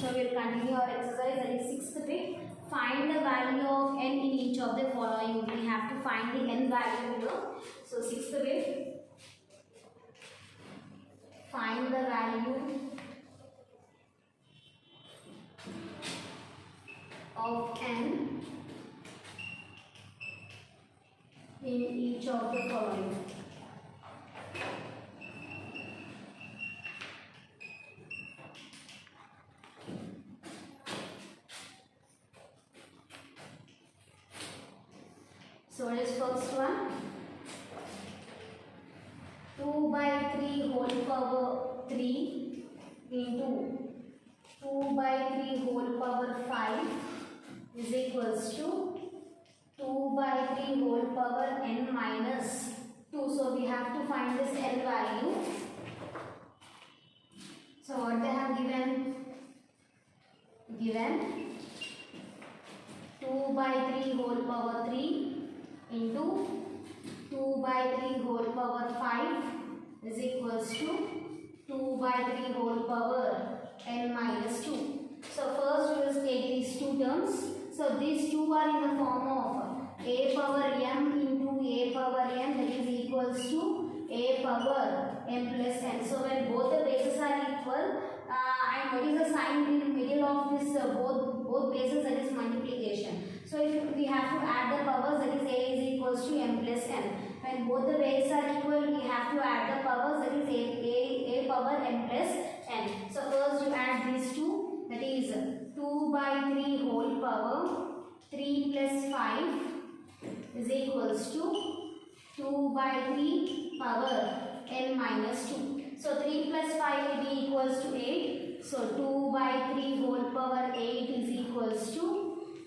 So we will continue our exercise, that is sixth bit. Find the value of n in each of the following. We have to find the n value here. So sixth bit. Find the value of n in each of the following. So what is first one? 2 by 3 whole power 3 into 2 by 3 whole power 5 is equals to 2 by 3 whole power n minus 2. So we have to find this n value. So what they have given? Given 2 by 3 whole power 3 into 2 by 3 whole power 5 is equals to 2 by 3 whole power n minus 2. So first we will take these two terms. So these two are in the form of a power m into a power n, that is equals to a power m plus n. So when both the bases are equal, and what is the sign in the middle of this both bases, that is multiplication. So if we have to add the powers, that is a is equals to m plus n. When both the bases are equal, we have to add the powers, that is a power m plus n. So first you add these two, that is 2 by 3 whole power 3 plus 5 is equals to 2 by 3 power n minus 2. So 3 plus 5 will be equals to 8. So 2 by 3 whole power 8 is equals to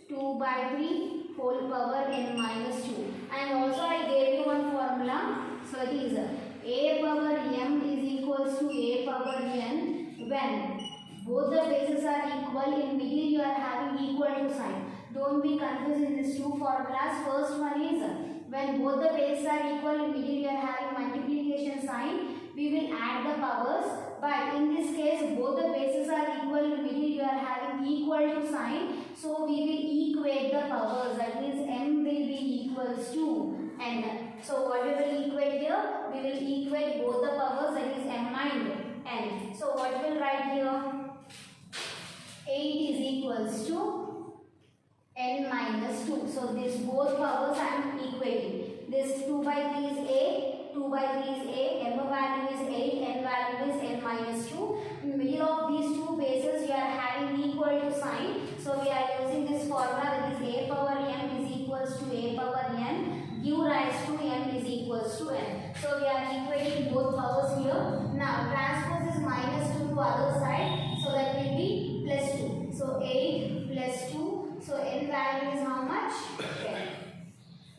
2 by 3 whole power n minus 2. And also I gave you one formula. So it is a power m is equals to a power n when both the bases are equal. In middle you are having equal to sign. Don't be confused in these two formulas. First one is when both the bases are equal, in middle you are having multiplication sign. We will add the powers. But in this case, both the bases are equal, in middle you are having equal to sign. So we will equate the powers. That means m will be equals to n. So what we will equate here? We will equate both the powers, that is m and n. So what we will write here? 8 is equals to n minus 2. So this both powers I am equating. This 2 by 3 is a, 2 by 3 is a, m value is 8, n value is n minus 2. In the middle of these two bases, we are having equal to sign. So we are using this formula, that is a power m is equals to a power n, give rise to m is equals to n. So we are equating both powers here. Now transpose is minus 2 to other side, so that will be plus 2. So 8 plus 2, so n value is how much? 10.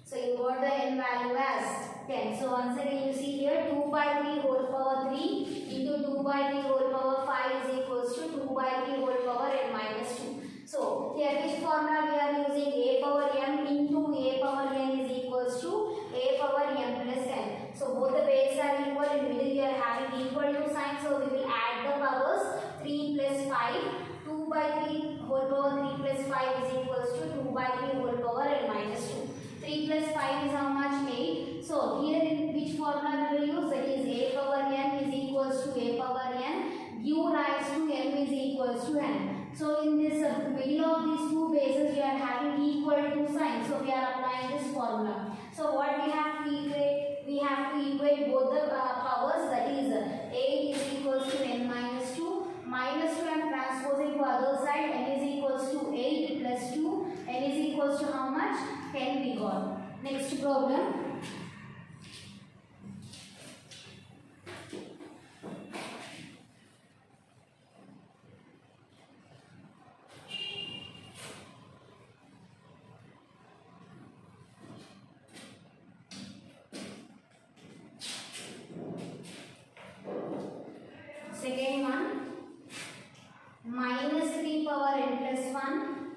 So you got the n value as 10. So once again you see here 2 by 3 whole power 3 into 2 by 3 whole power 5 is equals to 2 by 3 whole power n minus 2. So here which formula we are using? A power m into a power n is equals to a power m plus n. So both the bases are equal, in middle we are having equal to sign. So we will add the powers. 3 plus 5, 2 by 3 whole power 3 plus 5 is equals to 2 by 3 whole power n minus 2. 3 plus 5 is how much? 8. So here in which formula we will use? That is a power n is equals to a power n, give rise to m is equals to n. So in this middle of these two bases we are having equal to sign. So we are applying this formula. So what we have to equate? We have to equate both the powers, that is 8 is equals to n minus 2. Minus 2 I am transposing to other side, n is equals to 8 plus 2, n is equals to how much? 10 we got. Next problem. Second one, minus 3 power n plus 1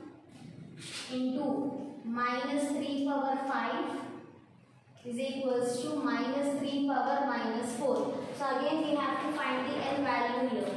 into minus 3 power 5 is equals to minus 3 power minus 4. So again we have to find the n value here.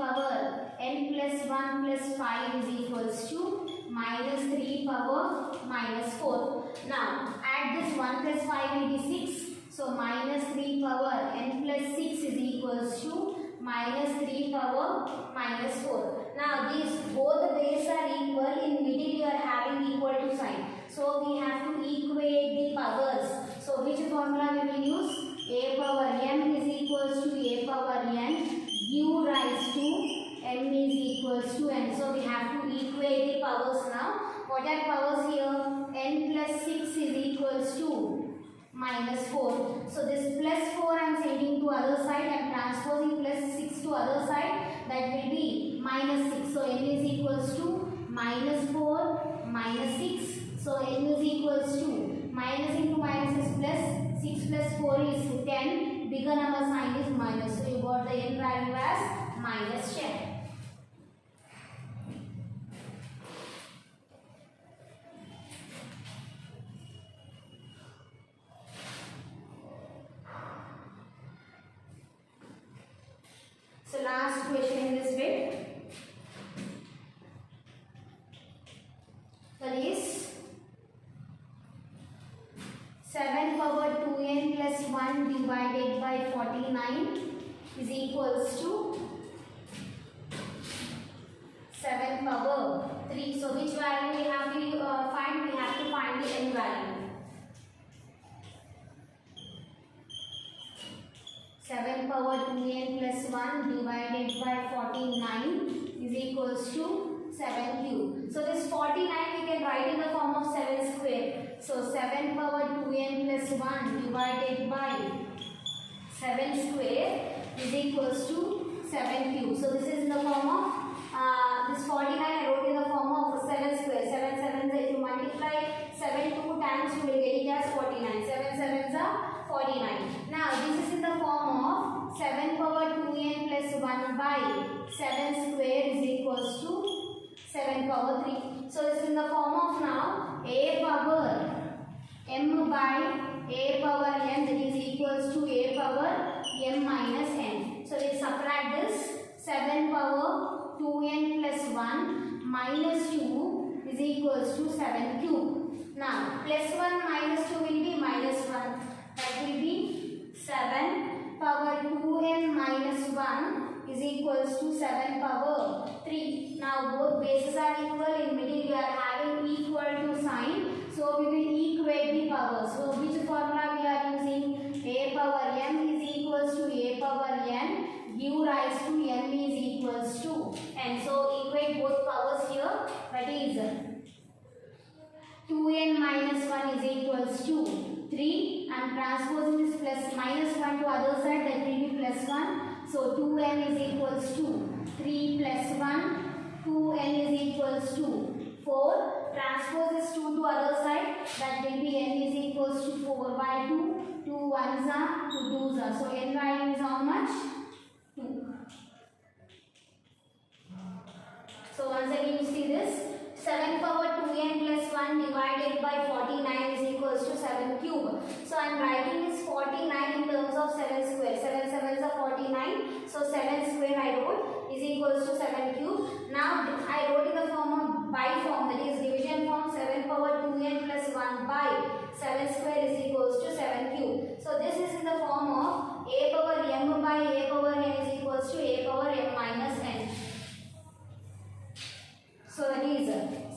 power n plus 1 plus 5 is equals to minus 3 power minus 4. Now add this 1 plus 5 will be 6. So minus 3 power n plus 6 is equals to minus 3 power minus 4. Now these both the bases are equal. In middle you are having equal to sign. So we have to equate the powers. So which formula we will use? A power m is equals to a power n. U rise to m is equals to n. So we have to equate the powers now. What are powers here? N plus 6 is equals to minus 4. So this plus 4 I am sending to other side. I am transposing plus 6 to other side. That will be minus 6. So n is equals to minus 4 minus 6. So n is equals to minus into minus is plus. 6 plus 4 is 10. Bigger number sign is minus. So you got the n value as minus 10. So last question in this bit. That is 7 power 2n plus 1 divided by 49 is equals to 7 power 3. So which value we have to find? We have to find the n value. 7 power 2n plus 1 divided by 49 is equals to 7 cube. So this 49 we can write in the form of 7 square. So 7 power 2n plus 1 divided by 7 square is equals to 7 cube. So this is in the form of this 49 I wrote in the form of 7 square. 7 sevens, if you multiply 7 2 times you will get it as 49. 7 sevens are 49. Now this is in the form of 7 power 2n plus 1 by 7 square is equals to 7 power 3. So this is in the form of now a power m by a power n, that is equals to a power m minus n. So we subtract this. 7 power 2n plus 1 minus 2 is equals to 7 cube. Now plus 1 minus 2 will be minus 1. That will be 7 power 2n minus 1 is equals to 7 power 3. Now both bases are equal. In middle we are having equal to sign. So we will equate the powers. So which formula we are using? A power m is equals to a power n. U rise to m is equals to n. So equate both powers here. That is 2n minus 1 is equals to 3. I am transposing this plus minus 1 to other side. That will be plus 1. So 2n is equals to 3 plus 1. 2n is equals to 4. Transpose this 2 to other side. That will be n is equals to 4 by 2. 2 ones are 2 twos are. So n value is how much? 2. So once again you see this. 7 power 2n plus 1 divided by 49 is equals to 7 cube. So I am writing this 49 in terms of 7 square. 7 sevens are 49. So 7 square I wrote is equals to 7 cube. Now I wrote in the form of by form, that is division form. 7 power 2n plus 1 by 7 square is equals to 7 cube. So this is in the form of a power m by a power n is equals to a power m minus n. So that is,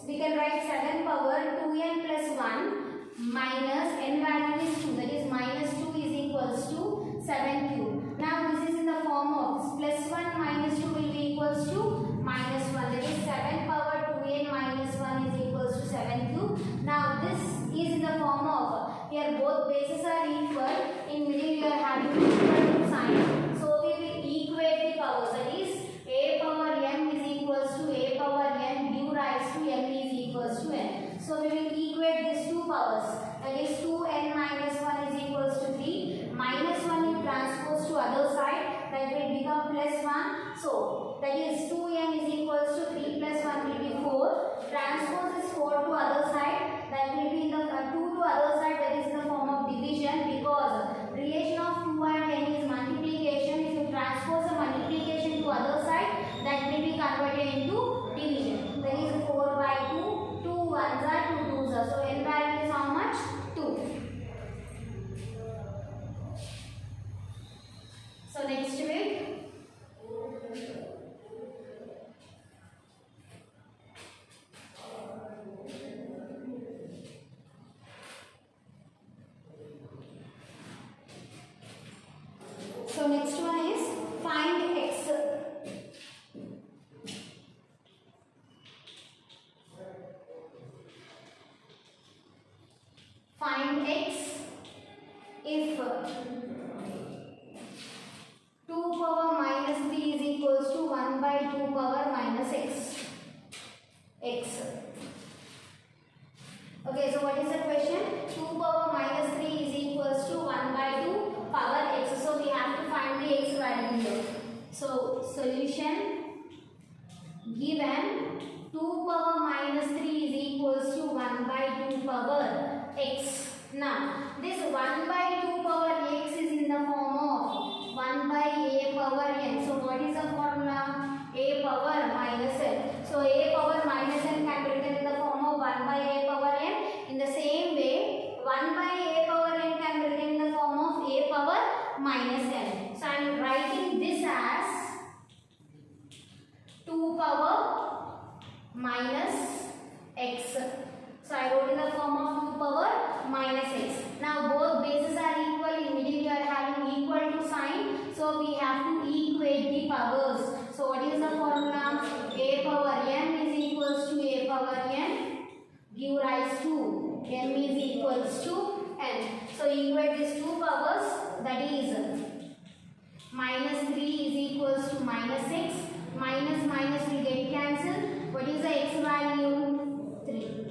we can write 7 power 2n plus 1 minus n value is 2, that is minus 2 is equals to 7 cube. Now this is in the form of plus 1 minus 2 will be equals to minus 1, that is 7 power 2n minus 1 is equals to 7 cube. Now this is in the form of, here both bases are equal, in middle you are having equal sign. So we will equate the powers, that is a power m is equals to a power n, u rise to m is equals to n. So we will equate these two powers, that is 2n minus 1 is equals to 3, minus 1 you transpose to other side, that will become plus 1. So that is 2n is equals to 3 plus 1 will be 4, transpose is 4 to other side, that will be in the 2 to other side, that is in the form of division, because relation of 2 and n is multiplication. If you transpose the multiplication to other side, 1 by 2 power minus x. Okay, so what is the question? 2 power minus 3 is equals to 1 by 2 power x. So we have to find the x value here. So solution, given 2 power minus 3 is equals to 1 by 2 power x. Now, this 1 by 2 power x is in the form of 1 by a power n. So, what is the formula? A power minus n. So, a power minus n can be written in the form of 1 by a power n. In the same way, 1 by a power n can be written in the form of a power minus n. So, I am writing this as 2 power minus x. So, I wrote in the form of 2 power minus x. Now, both bases are equal. In middle, we are having equal to sign. So, we have to equate the powers. So, what is the formula? A power m is equals to a power n. Give rise to m is equals to n. So, equate these two powers. That is minus 3 is equals to minus x. Minus minus will get cancelled. What is the x value? 3.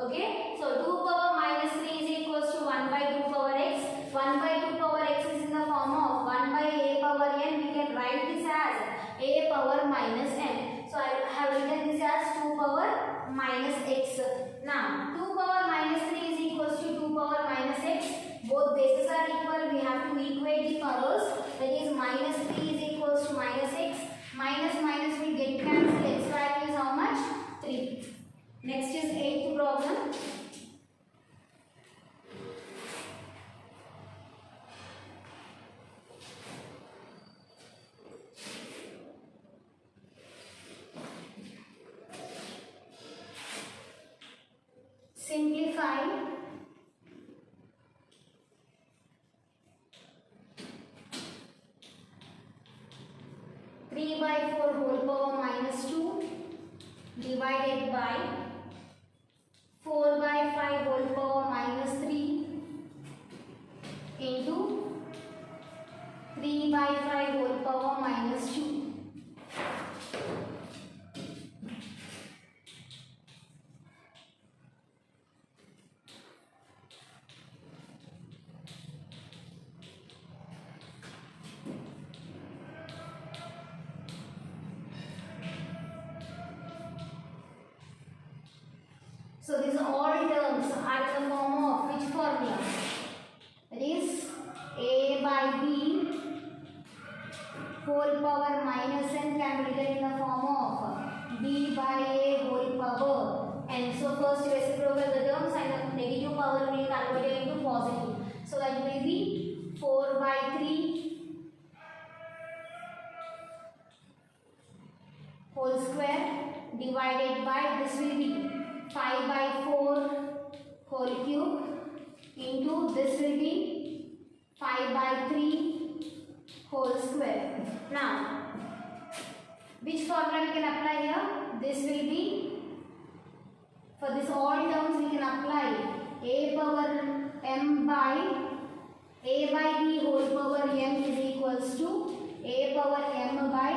Okay, so 2 power minus 3 is equals to 1 by 2 power x. 1 by 2 power x is in the form of 1 by a power n. We can write this as a power minus n. So I have written this as 2 power minus x. Now 2 power minus 3 is equals to 2 power minus x. Both bases are equal. We have to equate the powers. That is minus 3 is equals to minus x. Minus minus will get cancelled. X value is how much? 3. Next is 8th problem. Simplify. Three by 4 whole power minus 2 divided by 4 by 5 whole power minus 3 into 3 by 5 whole power minus 2. So these all terms are in the form of which formula? That is a by b whole power minus n can be written in the form of b by a whole power n. So first reciprocal the terms and the negative power will be converted into positive. So that will be 4 by 3 whole square divided by, this will be 5 by 4 whole cube into, this will be 5 by 3 whole square. Now, which formula we can apply here? This will be, for this all terms we can apply a power m by a by b whole power m is equals to a power m by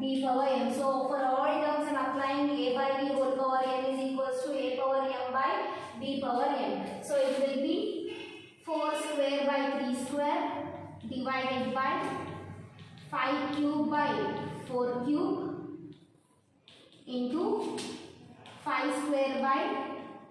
b power m. So for all terms I am applying a by b whole power m is equals to a power m by b power m. So it will be 4 square by 3 square divided by 5 cube by 4 cube into 5 square by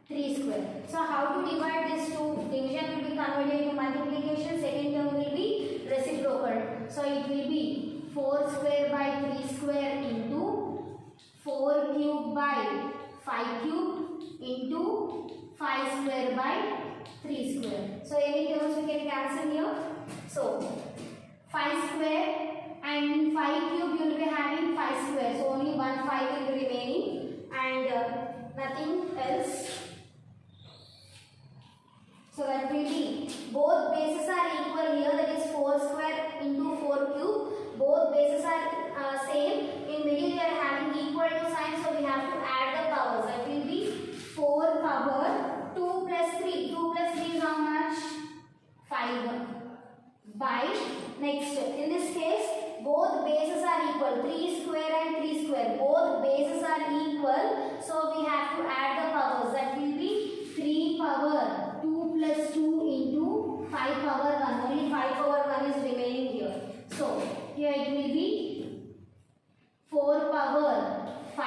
3 square. So how to divide this two? Division will be converted into multiplication. Second term will be reciprocal. So it will be 4 square by 3 square into 4 cube by 5 cube into 5 square by 3 square. So any terms we can cancel here. So 5 square and 5 cube you will be having 5 square. So only 1 5 will be remaining and nothing else. So that will be, both bases are equal here, that is 4 square into 4 cube. Both bases are same. In middle we are having equal to sign, so we have to add the powers. That will be 4 power 2 plus 3. 2 plus 3 is how much? 5 by, next in this case both bases are equal. 3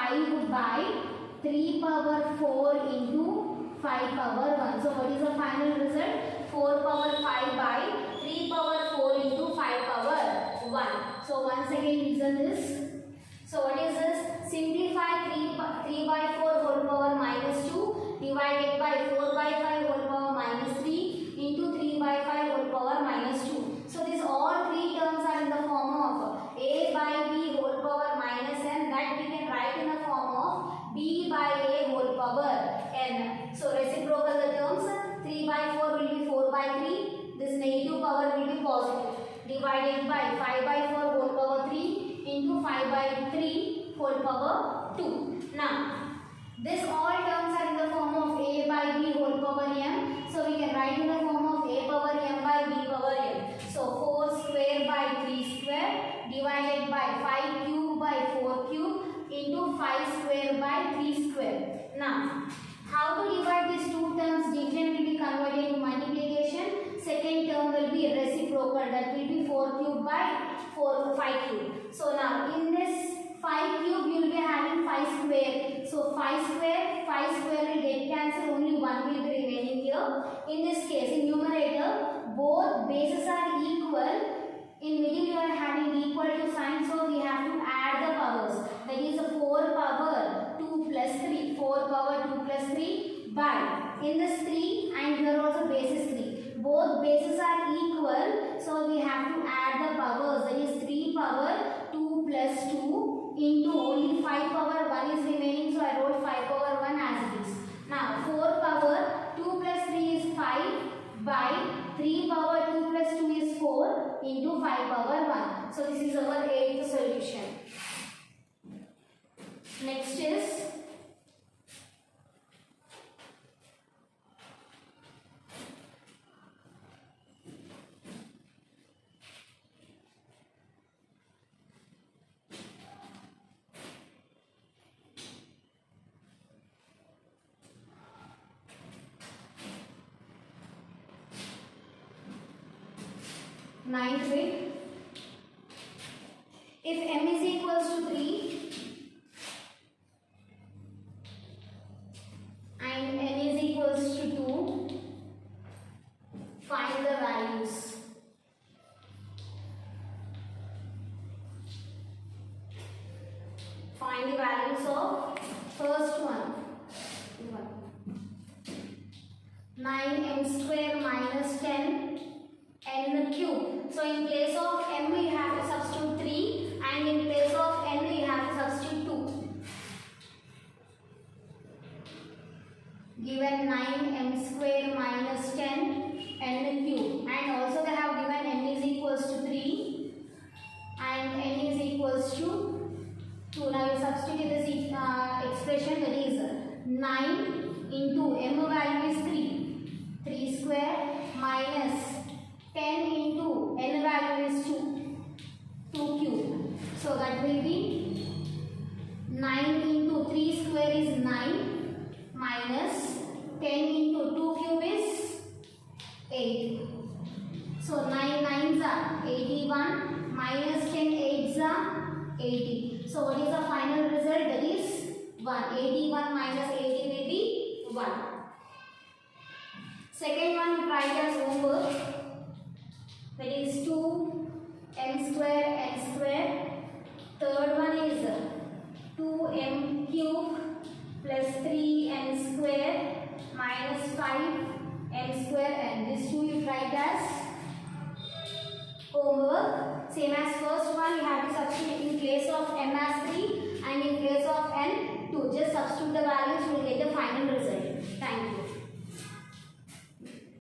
5 by 3 power 4 into 5 power 1. So what is the final result? 4 power 5 by 3 power 4 into 5 power 1. So once again listen this. So what is this? Simplify 3 by 4 whole power minus 2 divided by 4 by 5 whole power minus 3 into 3 by 5 whole power minus 2. So these all three terms are in the form of a by b whole power minus n, that we can write in the form of b by a whole power n. So reciprocal the terms, 3 by 4 will be 4 by 3, this negative power will be positive, divided by 5 by 4 whole power 3 into 5 by 3 whole power 2. Now this all terms are in the form of a by b whole power m, so we can write in the form of a power m by b power m. So 4 square by 3 square divided by 5 cube by 4 cube into 5 square by 3 square. Now how to divide these two terms? Division will be converted into multiplication. Second term will be reciprocal, that will be 4 cube by 5 cube. So now in this 5 cube you will be having 5 square. So 5 square will get cancelled, only 1 will be remaining here. In this case, in numerator, both bases are equal. In middle you are having equal to sign, so we have to add the powers. That is 4 power 2 plus 3. 4 power 2 plus 3 by, in this 3 and here also base is 3. Both bases are equal, so we have to add the powers. That is 3 power 2 plus 2 into only 5 power 1 is remaining, so I wrote 5 power 1 as it is. Now 4 power 2 plus 3 is 5 by 3 power 2 plus 2 is 4 into 5 power 1. So this is our 8th solution. Next is ninth bit. If m is equals to 3 and n is equals to 2, find the values. Find the values of first one. 9m square minus 10 n cube. So in place of m we have to substitute 3 and in place of n we have to substitute 2. Given 9m square minus 10 n cube, and also they have given n is equals to 3 and n is equals to 2. Now you substitute this expression, that is 9 into m value is 3 square minus 10 into n value is 2 cube. So that will be 9 into 3 square is 9 minus 10 into 2 cube is 8. So 9 9s are 81 minus 10 8s are 80. So what is the final result? That is 1. 81 minus 80 will be 1. Second one we write as homework. That is 2m square n square. Third one is 2m cube plus 3n square minus 5m square n. These two you write as homework. Same as first one, you have to substitute in place of m as 3 and in place of n 2. Just substitute the values, you will get the final result. Thank you.